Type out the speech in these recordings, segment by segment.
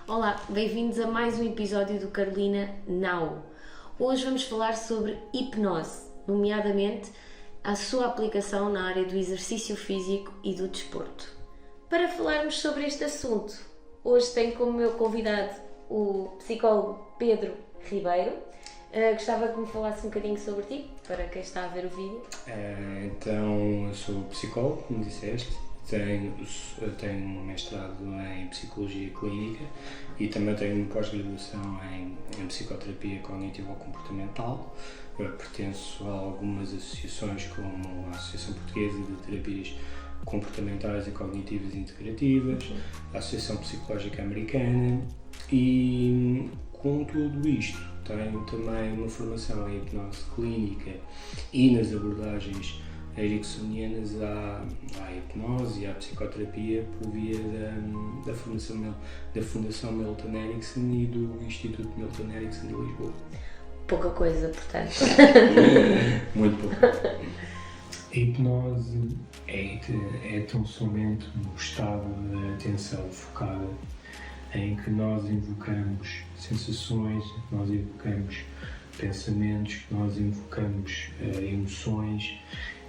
Olá, bem-vindos a mais um episódio do Carolina Now. Hoje vamos falar sobre hipnose, nomeadamente a sua aplicação na área do exercício físico e do desporto. Para falarmos sobre este assunto, hoje tenho como meu convidado o psicólogo Pedro Ribeiro. Gostava que me falasse um bocadinho sobre ti, para quem está a ver o vídeo. Então, eu sou psicólogo, como disseste, tenho um mestrado em Psicologia Clínica e também tenho pós-graduação em Psicoterapia Cognitivo-Comportamental. Pertenço a algumas associações, como a Associação Portuguesa de Terapias Comportamentais e Cognitivas Integrativas, a Associação Psicológica Americana, e com tudo isto tenho também uma formação em hipnose clínica e nas abordagens ericksonianas à hipnose e à psicoterapia por via da Fundação Milton Erickson e do Instituto Milton Erickson de Lisboa. Pouca coisa, portanto. Muito pouco. A hipnose é tão somente um estado de atenção focada em que nós invocamos sensações, que nós invocamos pensamentos, que nós invocamos emoções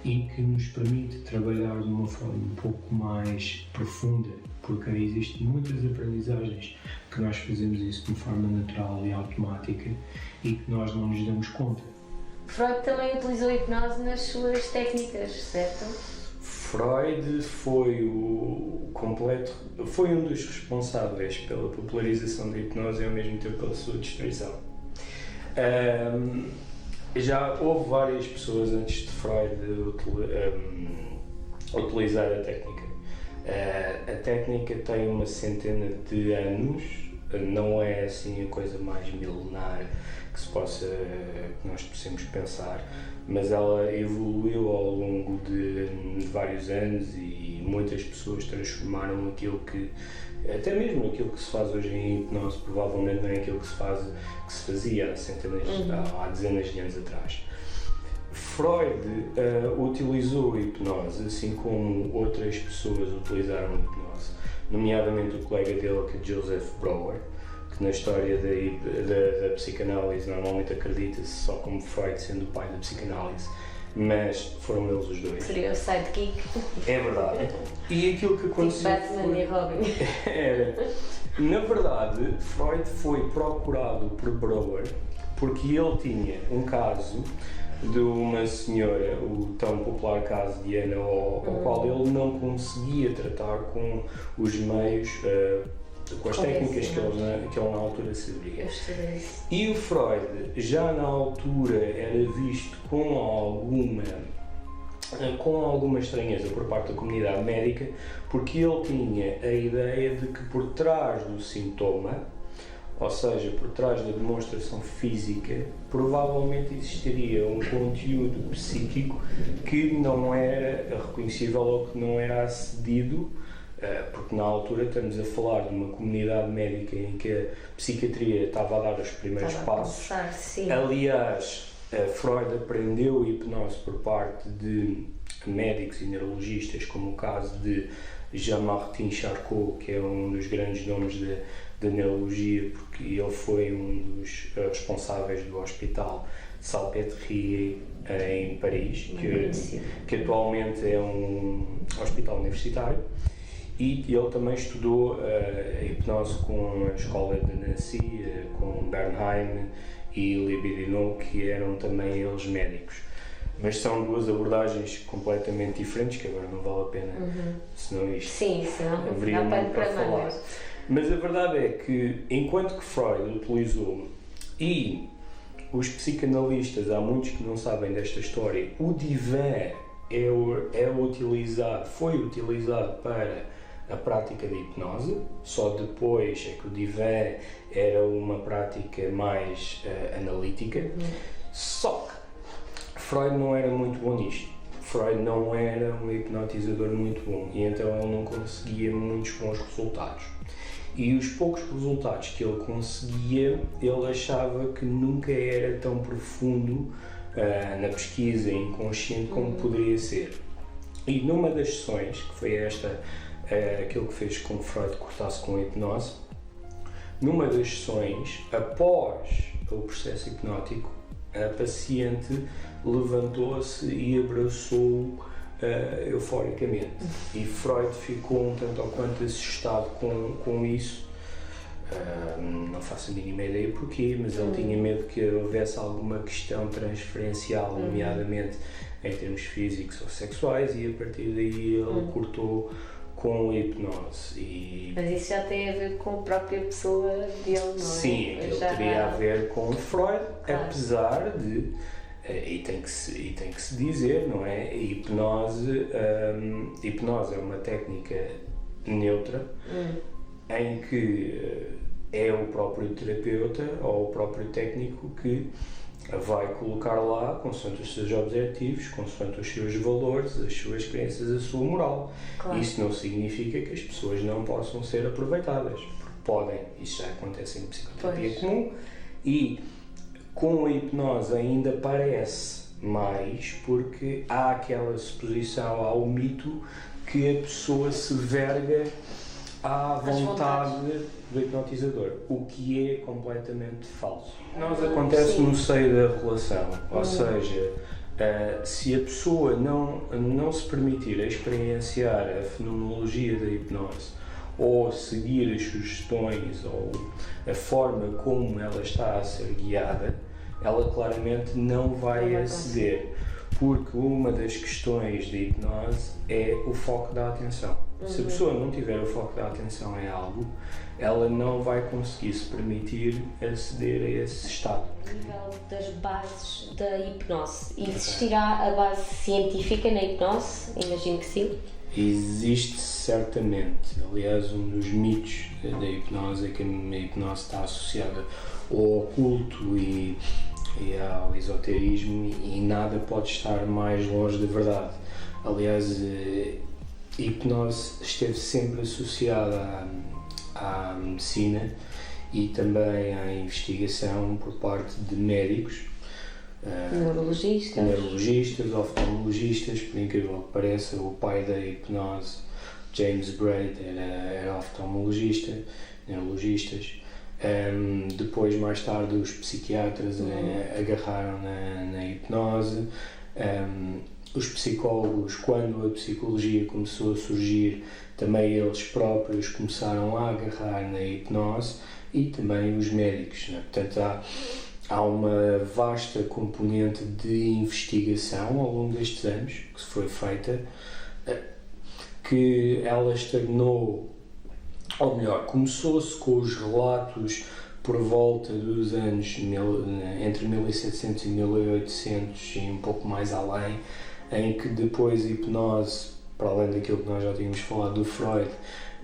e que nos permite trabalhar de uma forma um pouco mais profunda, porque existem muitas aprendizagens que nós fazemos isso de uma forma natural e automática e que nós não nos damos conta. Freud também utilizou a hipnose nas suas técnicas, certo? Freud foi um dos responsáveis pela popularização da hipnose e ao mesmo tempo pela sua destruição. Já houve várias pessoas antes de Freud utilizar a técnica. A técnica tem uma centena de anos, não é assim a coisa mais milenar que nós possamos pensar, mas ela evoluiu ao longo de vários anos e muitas pessoas transformaram até mesmo aquilo que se faz hoje em hipnose, provavelmente não é aquilo que se fazia há dezenas de anos atrás. Freud utilizou a hipnose, assim como outras pessoas utilizaram a hipnose, nomeadamente o colega dele, que é Joseph Breuer, que na história da psicanálise normalmente acredita-se só como Freud sendo o pai da psicanálise, mas foram eles os dois. Seria o sidekick. É verdade. E aquilo que aconteceu Batman e Robin. era, na verdade, Freud foi procurado por Breuer porque ele tinha um caso de uma senhora, o tão popular caso de Ana O, o qual ele não conseguia tratar com os meios, com as técnicas que ele na altura sabia. E o Freud, já na altura, era visto com alguma estranheza por parte da comunidade médica, porque ele tinha a ideia de que por trás do sintoma, ou seja, por trás da demonstração física, provavelmente existiria um conteúdo psíquico que não era reconhecível ou que não era acedido, porque na altura estamos a falar de uma comunidade médica em que a psiquiatria estava a dar os primeiros passos. Aliás, Freud aprendeu a hipnose por parte de médicos e neurologistas, como o caso de Jean-Martin Charcot, que é um dos grandes nomes da neurologia, porque ele foi um dos responsáveis do Hospital Salpêtrière em Paris, que atualmente é um hospital universitário. E ele também estudou a hipnose com a escola de Nancy, com Bernheim e Libido, que eram também eles médicos. Mas são duas abordagens completamente diferentes, que agora não vale a pena, senão isto senão haveria muito para falar. Mas a verdade é que, enquanto que Freud utilizou, e os psicanalistas, há muitos que não sabem desta história, o divã foi utilizado para a prática de hipnose, só depois é que o divã era uma prática mais analítica. Só que Freud não era muito bom nisto. Freud não era um hipnotizador muito bom e então ele não conseguia muitos bons resultados. E os poucos resultados que ele conseguia, ele achava que nunca era tão profundo na pesquisa inconsciente como poderia ser. E numa das sessões, que foi aquilo que fez com que Freud cortasse com a hipnose, numa das sessões, após o processo hipnótico, a paciente levantou-se e abraçou euforicamente. E Freud ficou um tanto ou quanto assustado com isso. Não faço a mínima ideia porquê, mas ele tinha medo que houvesse alguma questão transferencial, nomeadamente em termos físicos ou sexuais, e a partir daí ele cortou com a hipnose. Mas isso já tem a ver com a própria pessoa dele, não é? Sim, aquilo teria a ver com Freud, apesar de, e tem que se dizer, não é? Hipnose é uma técnica neutra, em que é o próprio terapeuta ou o próprio técnico que vai colocar lá, consoante os seus objetivos, consoante os seus valores, as suas crenças, a sua moral. Claro. Isso não significa que as pessoas não possam ser aproveitadas, porque podem, isso já acontece em psicoterapia comum, e com a hipnose ainda parece mais, porque há aquela suposição, há o mito que a pessoa se verga à vontade do hipnotizador, o que é completamente falso. Nós acontece no seio da relação, ou seja, se a pessoa não se permitir experienciar a fenomenologia da hipnose ou seguir as sugestões ou a forma como ela está a ser guiada, ela claramente não vai aceder, porque uma das questões da hipnose é o foco da atenção. Se a pessoa não tiver o foco da atenção em algo, ela não vai conseguir se permitir aceder a esse estado. A nível das bases da hipnose, existirá a base científica na hipnose? Imagino que sim. Existe certamente. Aliás, um dos mitos da hipnose é que a hipnose está associada ao oculto e ao esoterismo, e nada pode estar mais longe da verdade. Aliás, a hipnose esteve sempre associada à medicina e também à investigação por parte de médicos, neurologistas, oftalmologistas. Por incrível que pareça, o pai da hipnose, James Braid, era oftalmologista, neurologistas. Depois, mais tarde, os psiquiatras agarraram na hipnose. Os psicólogos, quando a psicologia começou a surgir, também eles próprios começaram a agarrar na hipnose, e também os médicos, né? Portanto, há uma vasta componente de investigação ao longo destes anos que se foi feita, que ela estagnou, ou melhor, começou-se com os relatos por volta dos anos entre 1700 e 1800 e um pouco mais além, em que depois a hipnose, para além daquilo que nós já tínhamos falado do Freud,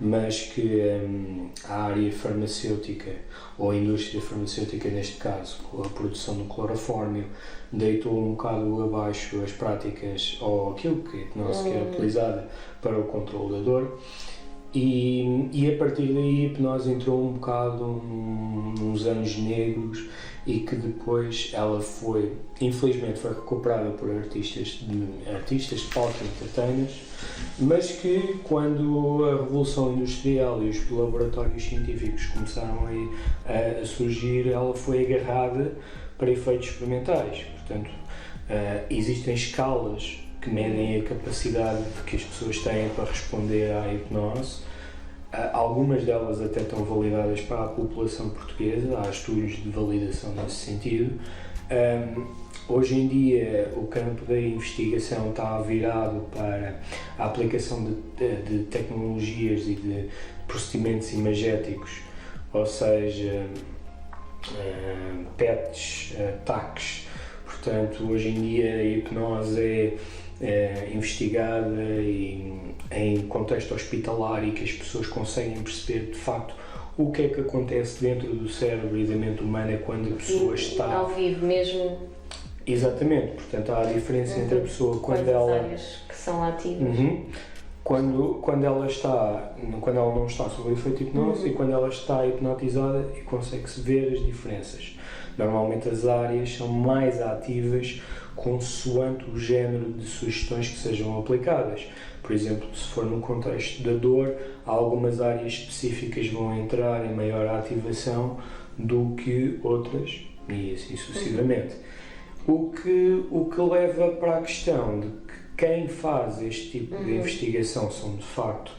mas que a área farmacêutica, ou a indústria farmacêutica neste caso, com a produção do clorofórmio, deitou um bocado abaixo as práticas, ou aquilo que a hipnose que é utilizada para o controle da dor. E a partir daí a hipnose entrou um bocado nos anos negros, e que depois ela infelizmente foi recuperada por artistas, talk entertainers, mas que quando a revolução industrial e os laboratórios científicos começaram a surgir, ela foi agarrada para efeitos experimentais. Portanto, existem escalas que medem a capacidade que as pessoas têm para responder à hipnose. Algumas delas até estão validadas para a população portuguesa, há estudos de validação nesse sentido. Hoje em dia o campo da investigação está virado para a aplicação de tecnologias e de procedimentos imagéticos, ou seja, PETs, TACs. Portanto, hoje em dia a hipnose é investigada em contexto hospitalar, e que as pessoas conseguem perceber de facto o que é que acontece dentro do cérebro e da mente humana quando a pessoa está ao vivo mesmo. Exatamente, portanto há a diferença entre a pessoa quando ela áreas que são ativas. Quando ela não está sob o efeito de hipnose, e quando ela está hipnotizada, e consegue-se ver as diferenças. Normalmente as áreas são mais ativas consoante o género de sugestões que sejam aplicadas. Por exemplo, se for no contexto da dor, algumas áreas específicas vão entrar em maior ativação do que outras, e assim sucessivamente. O que leva para a questão de que quem faz este tipo de investigação são de facto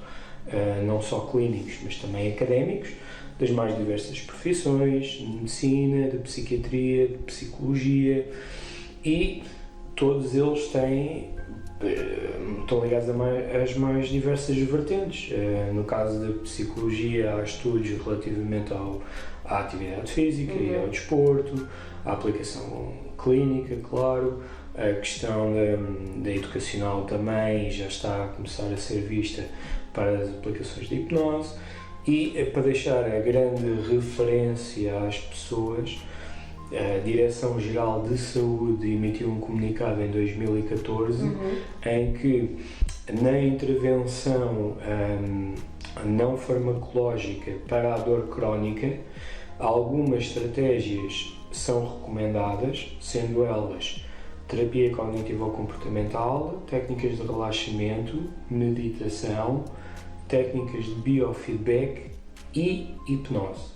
não só clínicos, mas também académicos, das mais diversas profissões, de medicina, de psiquiatria, de psicologia, e todos eles estão ligados às mais diversas vertentes. No caso da psicologia, há estudos relativamente à atividade física e ao desporto, à aplicação clínica, claro, a questão da educacional também já está a começar a ser vista para as aplicações de hipnose. E para deixar a grande referência às pessoas, a Direção-Geral de Saúde emitiu um comunicado em 2014 em que na intervenção não farmacológica para a dor crónica, algumas estratégias são recomendadas, sendo elas terapia cognitivo-comportamental, técnicas de relaxamento, meditação, técnicas de biofeedback e hipnose.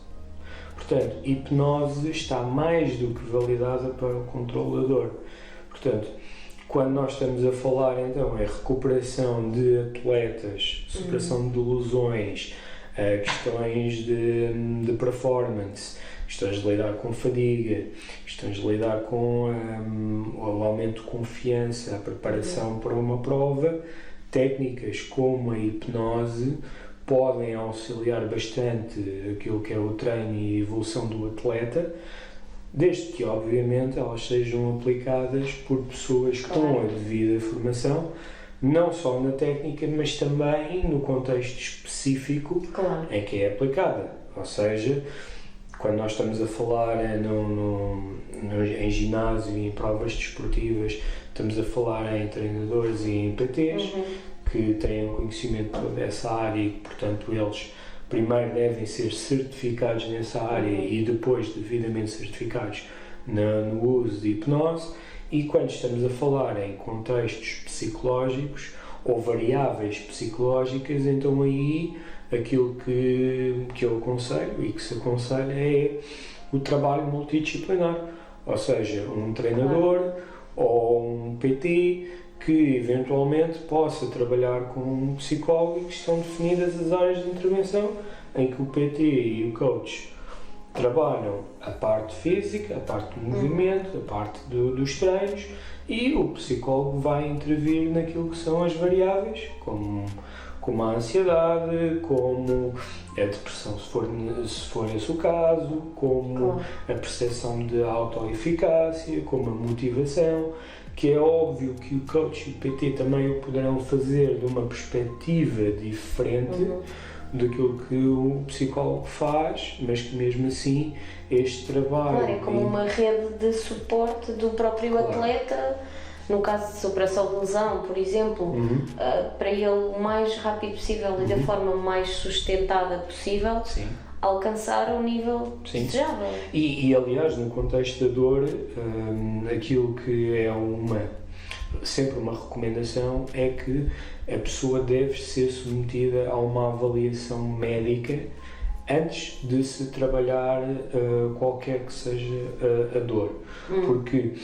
Portanto, hipnose está mais do que validada para o controle da dor. Portanto, quando nós estamos a falar então em recuperação de atletas, superação de lesões, questões de performance, questões de lidar com fadiga, questões de lidar com o aumento de confiança, a preparação para uma prova, técnicas como a hipnose podem auxiliar bastante aquilo que é o treino e a evolução do atleta, desde que, obviamente, elas sejam aplicadas por pessoas com a devida formação, não só na técnica, mas também no contexto específico em que é aplicada. Ou seja, quando nós estamos a falar em ginásio e em provas desportivas, estamos a falar em treinadores e em PTs que têm um conhecimento dessa área e, portanto, eles primeiro devem ser certificados nessa área e depois devidamente certificados no uso de hipnose. E quando estamos a falar em contextos psicológicos ou variáveis psicológicas, então aí aquilo que eu aconselho e que se aconselha é o trabalho multidisciplinar, ou seja, um treinador ou um PT que eventualmente possa trabalhar com um psicólogo, e que estão definidas as áreas de intervenção em que o PT e o coach trabalham a parte física, a parte do movimento, a parte dos treinos, e o psicólogo vai intervir naquilo que são as variáveis, como a ansiedade, como a depressão, se for esse o caso, como a percepção de autoeficácia, como a motivação, que é óbvio que o coach e o PT também o poderão fazer de uma perspectiva diferente daquilo que o psicólogo faz, mas que mesmo assim este trabalho... Claro, é como uma rede de suporte do próprio atleta, no caso de superação de lesão, por exemplo, para ele o mais rápido possível e da forma mais sustentada possível, alcançar o nível desejável. E aliás, no contexto da dor, aquilo que é sempre uma recomendação é que a pessoa deve ser submetida a uma avaliação médica antes de se trabalhar qualquer que seja a dor, porque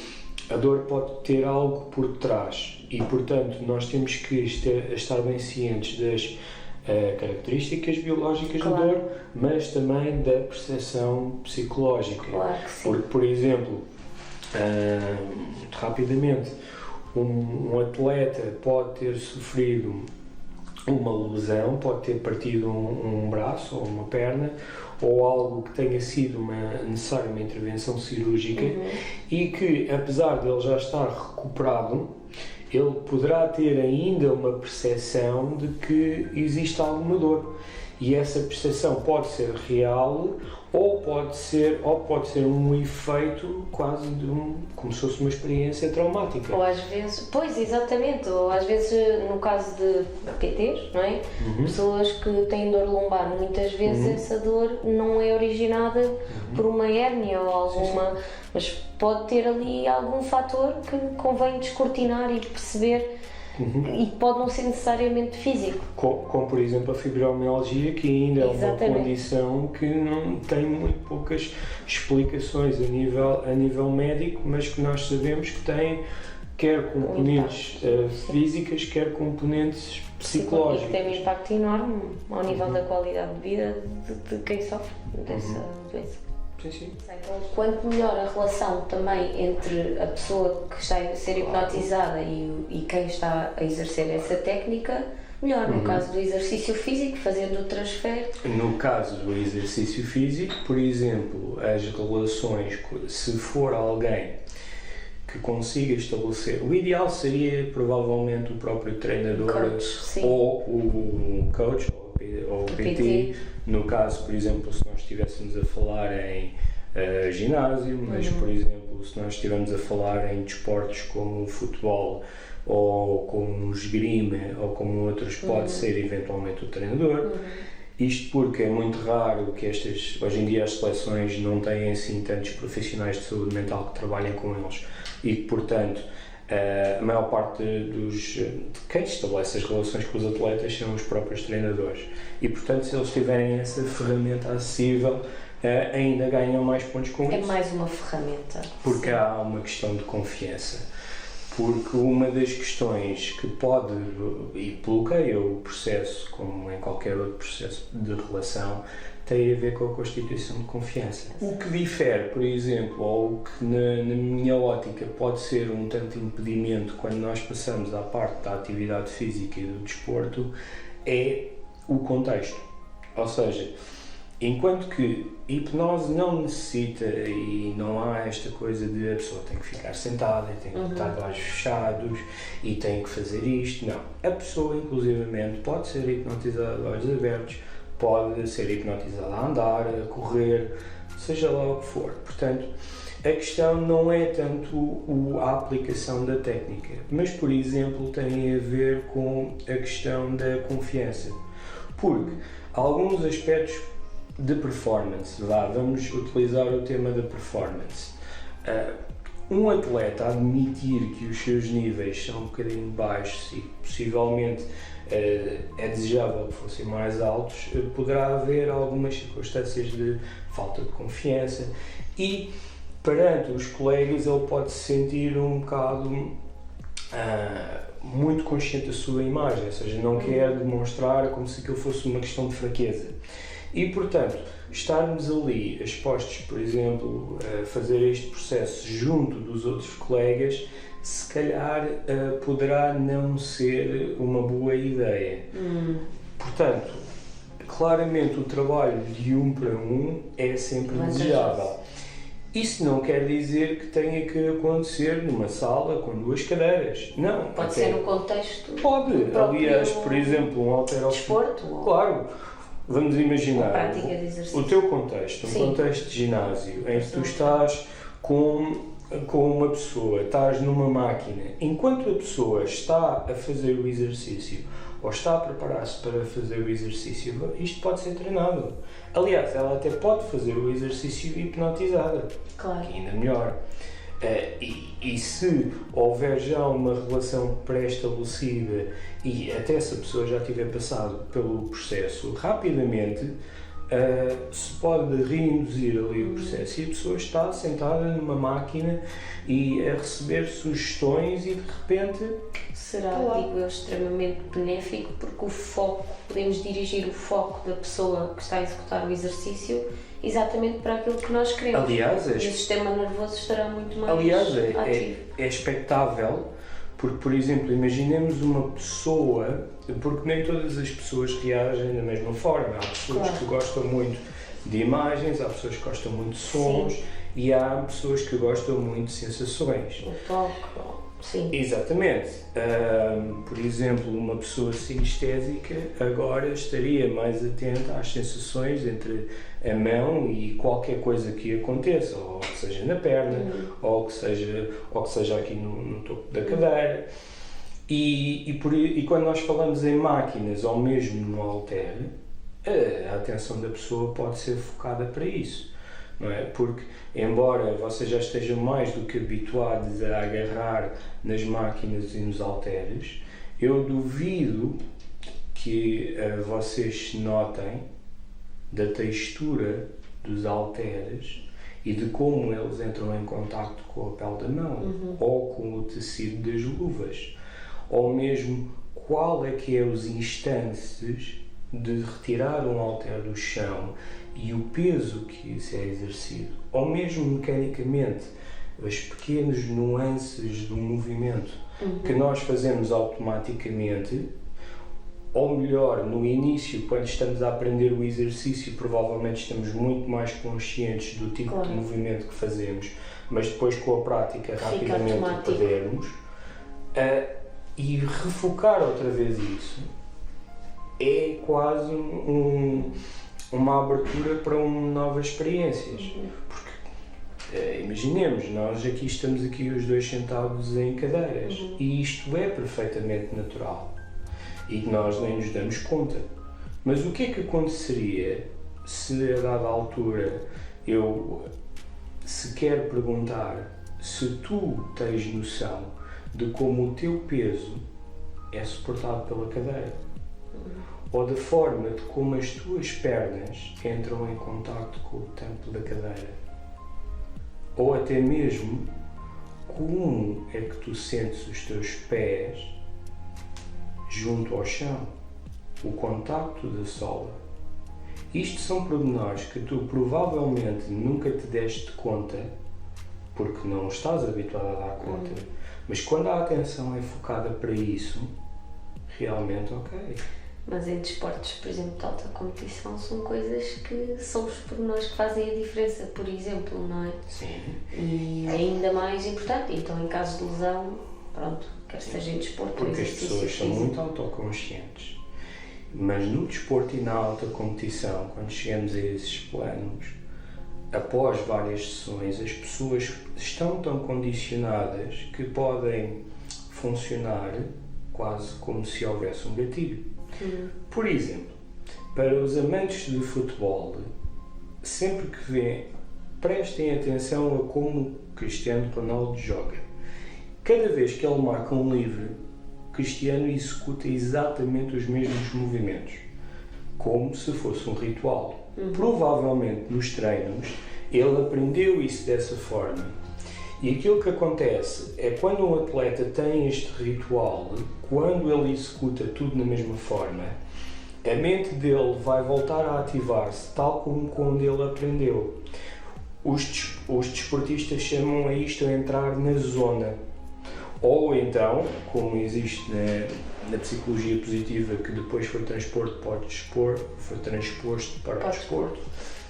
a dor pode ter algo por trás e, portanto, nós temos que estar bem cientes das características biológicas da dor, mas também da percepção psicológica. Claro que sim. Porque, por exemplo, rapidamente, um atleta pode ter sofrido uma lesão, pode ter partido um braço ou uma perna, ou algo que tenha sido necessária uma intervenção cirúrgica, e que, apesar de ele já estar recuperado, ele poderá ter ainda uma percepção de que existe alguma dor. E essa percepção pode ser real ou pode ser um efeito quase como se fosse uma experiência traumática. Ou às vezes, pois exatamente, ou às vezes no caso de PTs, não é? Pessoas que têm dor lombar, muitas vezes essa dor não é originada por uma hérnia ou alguma, mas pode ter ali algum fator que convém descortinar e perceber e pode não ser necessariamente físico. Como por exemplo a fibromialgia, que ainda é uma Exatamente. condição que não tem muito poucas explicações a nível médico, mas que nós sabemos que tem quer componentes físicas, quer componentes E psicológicos. que tem um impacto enorme ao nível da qualidade de vida de quem sofre dessa doença. Sim. Quanto melhor a relação também entre a pessoa que está a ser hipnotizada e quem está a exercer essa técnica, melhor. No caso do exercício físico, fazendo o transfer. No caso do exercício físico, por exemplo, as relações, se for alguém que consiga estabelecer, o ideal seria provavelmente o próprio treinador Coach, sim. ou o coach ou o PT. No caso, por exemplo, se nós estivéssemos a falar em ginásio, mas por exemplo, se nós estivermos a falar em desportos como o futebol ou como o esgrima ou como outros, pode ser eventualmente o treinador. Isto porque é muito raro que hoje em dia as seleções não têm assim tantos profissionais de saúde mental que trabalhem com eles e que, portanto, a maior parte de quem estabelece as relações com os atletas são os próprios treinadores e, portanto, se eles tiverem essa ferramenta acessível, ainda ganham mais pontos com isso. É mais uma ferramenta. Porque há uma questão de confiança. Porque uma das questões que pode e bloqueia o processo, como em qualquer outro processo de relação, tem a ver com a constituição de confiança. O que difere, por exemplo, ou o que na minha ótica pode ser um tanto impedimento quando nós passamos à parte da atividade física e do desporto, é o contexto. Ou seja, enquanto que hipnose não necessita e não há esta coisa de a pessoa tem que ficar sentada e tem que estar de olhos fechados e tem que fazer isto, não. A pessoa, inclusivamente, pode ser hipnotizada de olhos abertos, pode ser hipnotizada a andar, a correr, seja lá o que for. Portanto, a questão não é tanto a aplicação da técnica, mas, por exemplo, tem a ver com a questão da confiança. Porque alguns aspectos de performance, vamos utilizar o tema da performance. Um atleta admitir que os seus níveis são um bocadinho baixos e possivelmente é desejável que fossem mais altos, poderá haver algumas circunstâncias de falta de confiança e perante os colegas ele pode se sentir um bocado muito consciente da sua imagem, ou seja, não quer demonstrar como se aquilo fosse uma questão de fraqueza. E, portanto, estarmos ali expostos, por exemplo, a fazer este processo junto dos outros colegas, se calhar poderá não ser uma boa ideia. Portanto, claramente o trabalho de 1 para 1 é sempre desejável. Isso não quer dizer que tenha que acontecer numa sala com 2 cadeiras. Não. Pode ser no contexto. Pode. Aliás, por exemplo, um halterofilismo. Desporto? Claro. Vamos imaginar prática de exercício. o teu contexto, contexto de ginásio, em que tu estás com uma pessoa, estás numa máquina, enquanto a pessoa está a fazer o exercício ou está a preparar-se para fazer o exercício, isto pode ser treinado. Aliás, ela até pode fazer o exercício hipnotizada, Claro. que ainda melhor. E se houver já uma relação pré-estabelecida e até se a pessoa já tiver passado pelo processo, rapidamente se pode reinduzir ali o processo e a pessoa está sentada numa máquina e a receber sugestões e de repente... Será, digo eu, extremamente benéfico porque o foco, podemos dirigir o foco da pessoa que está a executar o exercício exatamente para aquilo que nós queremos. Aliás, e o sistema nervoso estará muito mais ativo. É expectável, porque, por exemplo, imaginemos uma pessoa, porque nem todas as pessoas reagem da mesma forma. Há pessoas que gostam muito de imagens, há pessoas que gostam muito de sons e há pessoas que gostam muito de sensações. O toque, sim. Exatamente. Por exemplo, uma pessoa sinestésica agora estaria mais atenta às sensações entre a mão e qualquer coisa que aconteça, ou que seja na perna, ou que seja aqui no topo da cadeira. E quando nós falamos em máquinas ou mesmo no halter, a atenção da pessoa pode ser focada para isso. Não é? Porque, embora vocês já estejam mais do que habituados a agarrar nas máquinas e nos halteres, Eu duvido que vocês se notem da textura dos halteres e de como eles entram em contacto com a pele da mão, ou com o tecido das luvas, ou mesmo qual é que é os instantes de retirar um halter do chão e o peso que isso é exercido, ou mesmo mecanicamente as pequenas nuances do movimento que nós fazemos automaticamente, ou melhor, no início, quando estamos a aprender o exercício, provavelmente estamos muito mais conscientes do tipo de movimento que fazemos, mas depois com a prática rapidamente o perdemos. E refocar outra vez isso é quase uma abertura para novas experiências. Porque, imaginemos, nós estamos os dois sentados em cadeiras e isto é perfeitamente natural e nós nem nos damos conta. Mas o que é que aconteceria se a dada altura eu sequer perguntar se tu tens noção de como o teu peso é suportado pela cadeira, ou da forma de como as tuas pernas entram em contacto com o tampo da cadeira, ou até mesmo como é que tu sentes os teus pés junto ao chão, o contacto da sola. Isto são pormenores que tu provavelmente nunca te deste conta, porque não estás habituado a dar conta, mas quando a atenção é focada para isso, realmente ok. Mas em desportos, por exemplo, de alta competição, são coisas que são os pormenores que fazem a diferença, por exemplo, não é? Sim. E ainda mais importante, então em caso de lesão, pronto, quer seja em desporto, porque as pessoas são muito autoconscientes, mas no desporto e na alta competição, quando chegamos a esses planos, após várias sessões, as pessoas estão tão condicionadas que podem funcionar quase como se houvesse um gatilho. Por exemplo, para os amantes de futebol, sempre que vêem, prestem atenção a como Cristiano Ronaldo joga. Cada vez que ele marca um livre, Cristiano executa exatamente os mesmos movimentos, como se fosse um ritual. Provavelmente nos treinos ele aprendeu isso dessa forma. E aquilo que acontece é quando um atleta tem este ritual, quando ele executa tudo na mesma forma, a mente dele vai voltar a ativar-se tal como quando ele aprendeu. Os desportistas chamam a isto a entrar na zona. Ou então, como existe na psicologia positiva, que depois foi transposto para o desporto,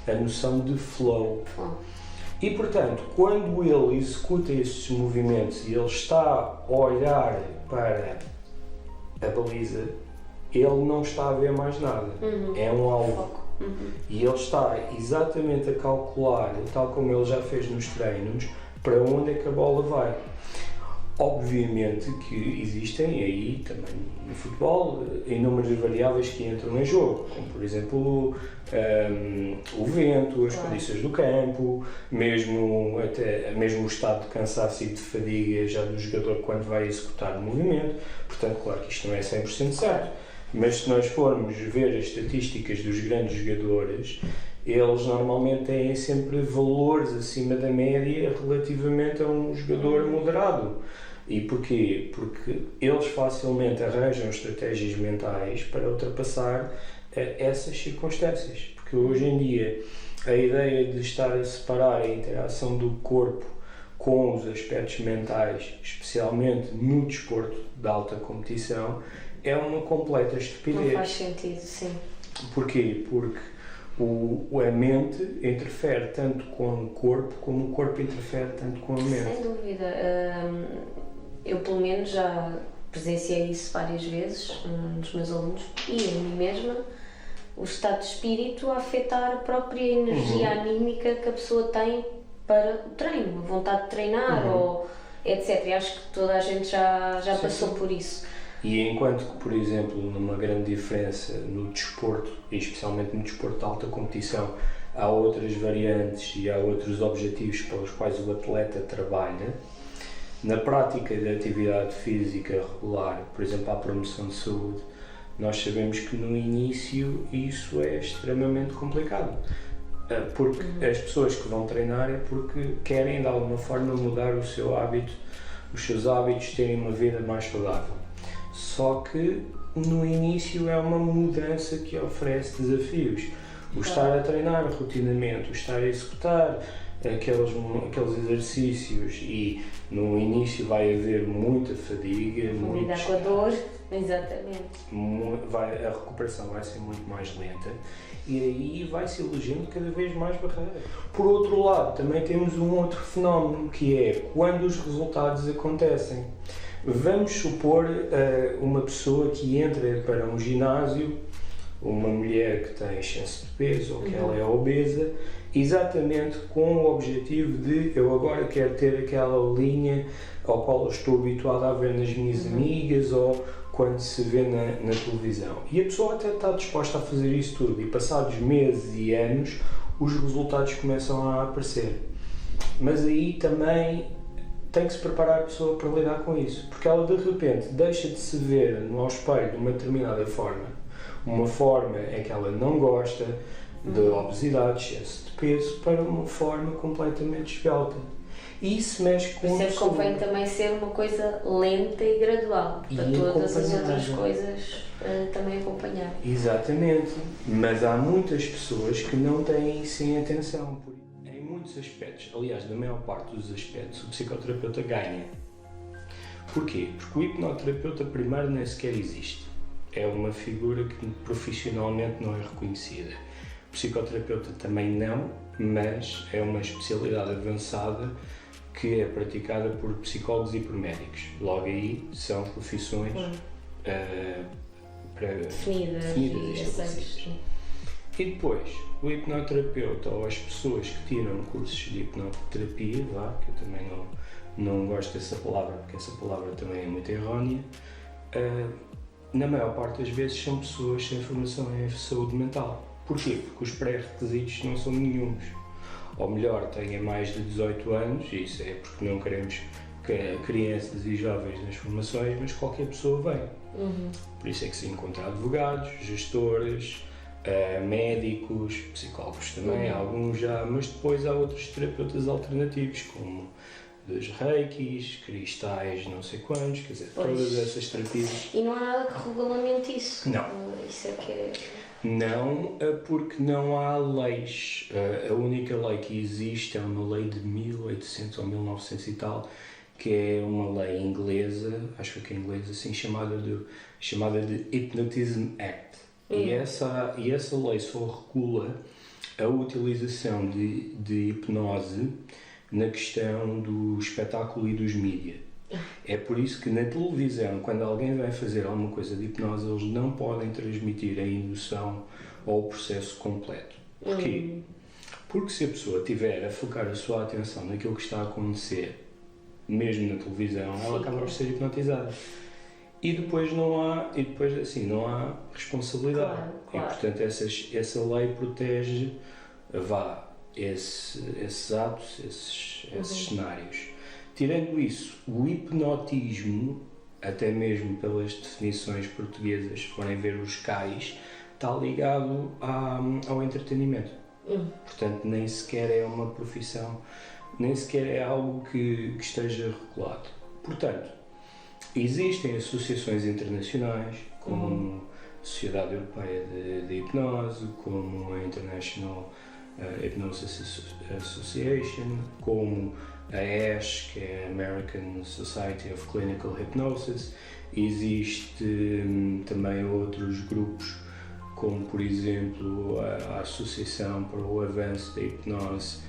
a noção de flow. E, portanto, quando ele executa esses movimentos e ele está a olhar para a baliza, ele não está a ver mais nada. É um alvo. E ele está exatamente a calcular, tal como ele já fez nos treinos, para onde é que a bola vai. Obviamente que existem aí também no futebol inúmeras variáveis que entram em jogo, como por exemplo o vento, as condições do campo, mesmo o estado de cansaço e de fadiga já do jogador quando vai executar o movimento. Portanto, claro que isto não é 100% certo, mas se nós formos ver as estatísticas dos grandes jogadores, eles normalmente têm sempre valores acima da média relativamente a um jogador moderado. E porquê? Porque eles facilmente arranjam estratégias mentais para ultrapassar essas circunstâncias. Porque hoje em dia a ideia de estar a separar a interação do corpo com os aspectos mentais, especialmente no desporto de alta competição, é uma completa estupidez. Não faz sentido, sim. Porquê? Porque a mente interfere tanto com o corpo, como o corpo interfere tanto com a mente. Sem dúvida. Eu, pelo menos, já presenciei isso várias vezes nos meus alunos e em mim mesma, o estado de espírito a afetar a própria energia anímica que a pessoa tem para o treino, a vontade de treinar, ou etc. E acho que toda a gente já passou por isso. E enquanto que, por exemplo, numa grande diferença no desporto, e especialmente no desporto de alta competição, há outras variantes e há outros objetivos pelos quais o atleta trabalha, Na prática da atividade física regular, por exemplo, à promoção de saúde, nós sabemos que no início isso é extremamente complicado. Porque as pessoas que vão treinar é porque querem de alguma forma mudar o seu hábito, os seus hábitos, terem uma vida mais saudável. Só que no início é uma mudança que oferece desafios. O estar a treinar rotinamente, o estar a executar aqueles exercícios, e no início vai haver muita fadiga, Lidar com a dor, exatamente. A recuperação vai ser muito mais lenta e aí vai-se elegendo cada vez mais barreira. Por outro lado, também temos um outro fenómeno, que é quando os resultados acontecem. Vamos supor uma pessoa que entra para um ginásio, uma mulher que tem excesso de peso ou que ela é obesa, exatamente com o objetivo de eu agora quero ter aquela linha ao qual eu estou habituado a ver nas minhas amigas ou quando se vê na televisão. E a pessoa até está disposta a fazer isso tudo, e passados meses e anos os resultados começam a aparecer. Mas aí também tem que se preparar a pessoa para lidar com isso, porque ela de repente deixa de se ver no espelho de uma determinada forma, uma forma em que ela não gosta, de obesidade, excesso de peso, para uma forma completamente esbelta. E isso mexe com Por isso convém também ser uma coisa lenta e gradual, para todas as outras coisas também acompanhar. Exatamente, mas há muitas pessoas que não têm isso em atenção. Em muitos aspectos, aliás, na maior parte dos aspectos, o psicoterapeuta ganha. Porquê? Porque o hipnoterapeuta primeiro nem sequer existe. É uma figura que profissionalmente não é reconhecida. O psicoterapeuta também não, mas é uma especialidade avançada que é praticada por psicólogos e por médicos. Logo aí são profissões definidas e estabelecidas. E depois, o hipnoterapeuta ou as pessoas que tiram cursos de hipnoterapia, que eu também não gosto dessa palavra, porque essa palavra também é muito errónea, na maior parte das vezes são pessoas sem formação em saúde mental. Porquê? Porque os pré-requisitos não são nenhuns. Ou melhor, têm mais de 18 anos, e isso é porque não queremos que crianças e jovens nas formações, mas qualquer pessoa vem. Por isso é que se encontra advogados, gestores, médicos, psicólogos também, alguns já, mas depois há outros terapeutas alternativos, como dos reikis, cristais, não sei quantos, quer dizer, todas essas terapias. E não há nada que regulamente isso? Não. Isso é que é... Não, porque não há leis. A única lei que existe é uma lei de 1800 ou 1900 e tal, que é uma lei inglesa, acho que é inglesa assim, chamada de Hypnotism Act. E essa lei só regula a utilização de hipnose na questão do espetáculo e dos mídia. É por isso que na televisão, quando alguém vai fazer alguma coisa de hipnose, eles não podem transmitir a indução ou o processo completo. Porquê? Porque se a pessoa estiver a focar a sua atenção naquilo que está a acontecer, mesmo na televisão, ela acaba por ser hipnotizada. E depois não há responsabilidade. Claro. E portanto essa lei protege esses atos, esses cenários. Tirando isso, o hipnotismo, até mesmo pelas definições portuguesas, se forem ver os CAIs, está ligado ao entretenimento. Portanto, nem sequer é uma profissão, nem sequer é algo que esteja regulado. Portanto, existem associações internacionais, como a Sociedade Europeia de Hipnose, como a International Hypnosis Association, como a ASH, que é a American Society of Clinical Hypnosis. Existe também outros grupos, como por exemplo a Associação para o Avanço da Hipnose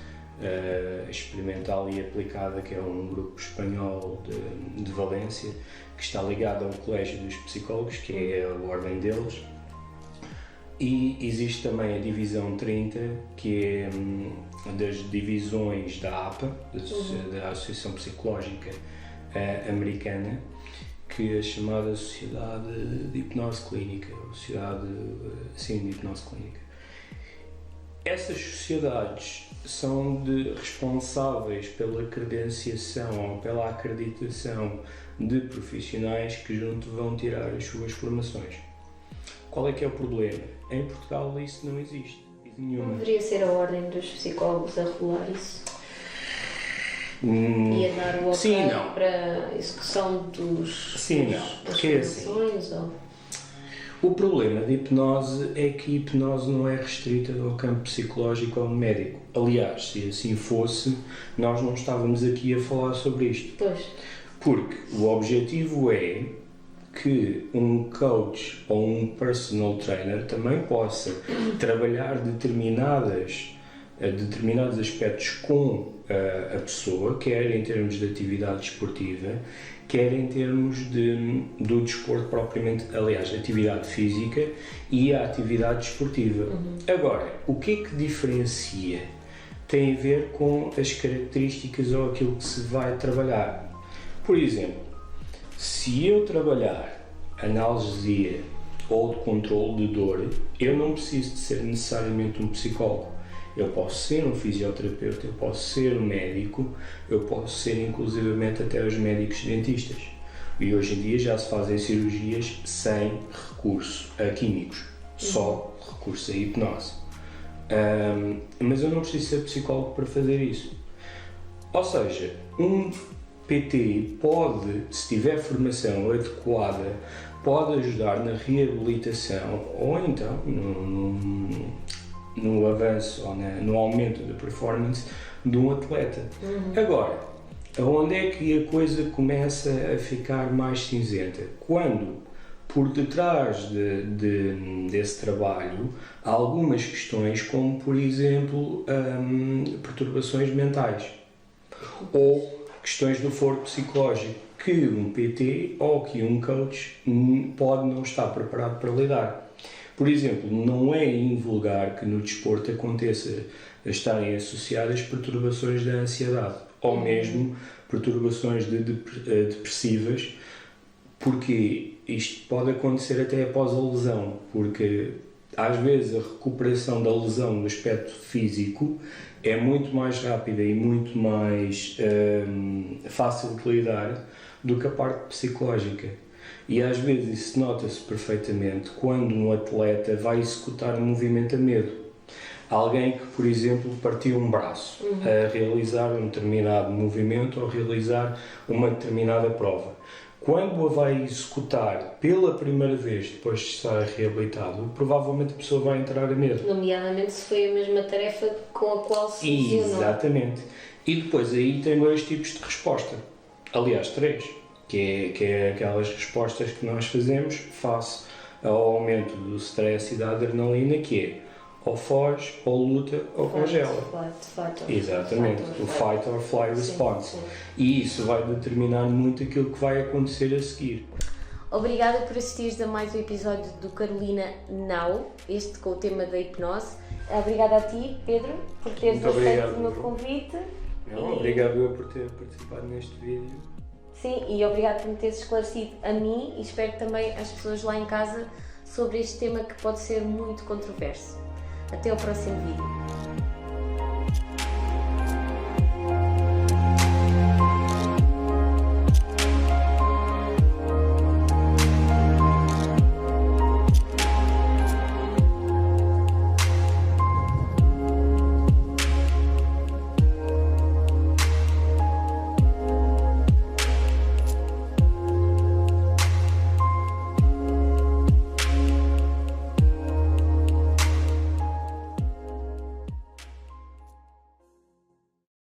Experimental e Aplicada, que é um grupo espanhol de Valência, que está ligado ao Colégio dos Psicólogos, que é a ordem deles. E existe também a Divisão 30, que é das divisões da APA, da Associação Psicológica Americana, que é a chamada Sociedade de Hipnose Clínica, Sociedade de Hipnose Clínica. essas sociedades são responsáveis pela credenciação ou pela acreditação de profissionais que junto vão tirar as suas formações. Qual é que é o problema? Em Portugal isso não existe. Não deveria ser a ordem dos psicólogos a regular isso? E a dar o ok para a execução das formações? O problema da hipnose é que a hipnose não é restrita ao campo psicológico ou médico. Aliás, se assim fosse, nós não estávamos aqui a falar sobre isto. Pois. Porque o objetivo é que um coach ou um personal trainer também possa trabalhar determinados aspectos com a pessoa, quer em termos de atividade desportiva, quer em termos do desporto propriamente, aliás, atividade física e a atividade desportiva. Agora, o que é que diferencia? Tem a ver com as características ou aquilo que se vai trabalhar. Por exemplo, se eu trabalhar analgesia ou controle de dor, eu não preciso de ser necessariamente um psicólogo. Eu posso ser um fisioterapeuta, eu posso ser um médico, eu posso ser inclusivamente até os médicos dentistas. E hoje em dia já se fazem cirurgias sem recurso a químicos, só recurso a hipnose. Mas eu não preciso ser psicólogo para fazer isso. Ou seja, um PT pode, se tiver formação adequada, pode ajudar na reabilitação ou então no avanço ou no aumento da performance de um atleta. Agora, onde é que a coisa começa a ficar mais cinzenta? Quando, por detrás desse trabalho, há algumas questões como, por exemplo, perturbações mentais ou questões do foro psicológico que um PT ou que um coach pode não estar preparado para lidar. Por exemplo, não é invulgar que no desporto aconteça estarem associadas perturbações da ansiedade ou mesmo perturbações depressivas, porque isto pode acontecer até após a lesão, porque às vezes a recuperação da lesão no aspecto físico é muito mais rápida e muito mais fácil de lidar do que a parte psicológica. E às vezes isso nota-se perfeitamente quando um atleta vai executar um movimento a medo. Alguém que, por exemplo, partiu um braço a realizar um determinado movimento ou realizar uma determinada prova. Quando a vai executar pela primeira vez, depois de estar reabilitado, provavelmente a pessoa vai entrar a medo. Nomeadamente se foi a mesma tarefa com a qual se lesionou. Exatamente. E depois aí tem dois tipos de resposta. Aliás, três. Que é aquelas respostas que nós fazemos face ao aumento do stress e da adrenalina, que é ou foge, ou luta, ou congela. Exatamente, o fight or fly response. Sim. E isso vai determinar muito aquilo que vai acontecer a seguir. Obrigada por assistires a mais um episódio do Carolina Now, este com o tema da hipnose. Obrigada a ti, Pedro, por teres aceito o meu convite. Obrigado por ter participado neste vídeo. Sim, e obrigado por me teres esclarecido a mim e espero que também as pessoas lá em casa sobre este tema que pode ser muito controverso. Até ao próximo vídeo.